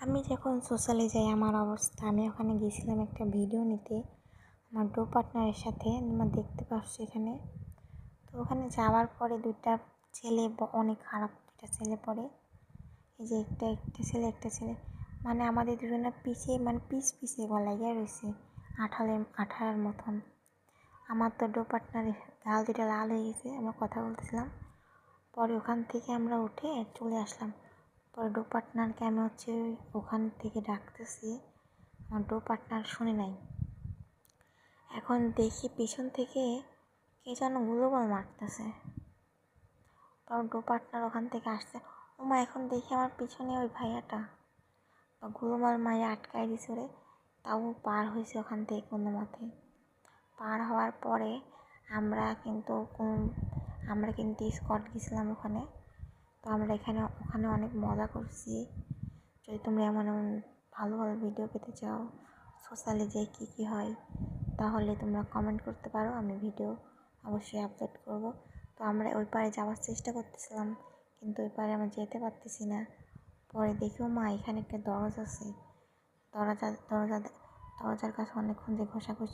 আমি যখন সোশ্যালে যাই আমার অবস্থা, আমি ওখানে গিয়েছিলাম একটা ভিডিও নিতে আমার পার্টনারের সাথে। আমার দেখতে পাচ্ছি এখানে। তো ওখানে যাওয়ার পরে দুইটা ছেলে অনেক খারাপ দুইটা ছেলে পড়ে। এই যে একটা ছেলে একটা ছেলে মানে আমাদের দুজনের পিছিয়ে মানে পিছে গলায় রয়েছে আঠার মতন। আমার তো পার্টনারের গাল দুটা লাল হয়ে গেছে। আমরা কথা বলতেছিলাম, পরে ওখান থেকে আমরা উঠে চলে আসলাম। পরে পার্টনারকে আমি ওখান থেকে ডাকতেছি, আমার পার্টনার শুনে নাই। এখন দেখি পিছন থেকে কে যেন গ্লোবাল মারতেছে। তখন পার্টনার ওখান থেকে আসছে, ওমা এখন দেখি আমার পিছনে ওই ভাইয়াটা গ্লোবাল মাইয়া আটকাই দিছে ওরে। তাও পার হয়েছে ওখান থেকে কোনো মতে। পার হওয়ার পরে আমরা কিন্তু স্কট গেছিলাম ওখানে। তো আমরা ওখানে অনেক মজা করছি। যদি তোমরা এমন ভালো ভালো ভিডিও পেতে চাও সোশ্যালে যে কী হয়, তাহলে তোমরা কমেন্ট করতে পারো, আমি ভিডিও অবশ্যই আপলোড করব। তো আমরা ওই পারে যাওয়ার চেষ্টা করতেছিলাম, কিন্তু ওই পারে আমরা যেতে পারতেছি না। পরে দেখিও মা এখানে একটা দরজা আছে, দরজার কাছে অনেকক্ষণ যে ঘষাঘষি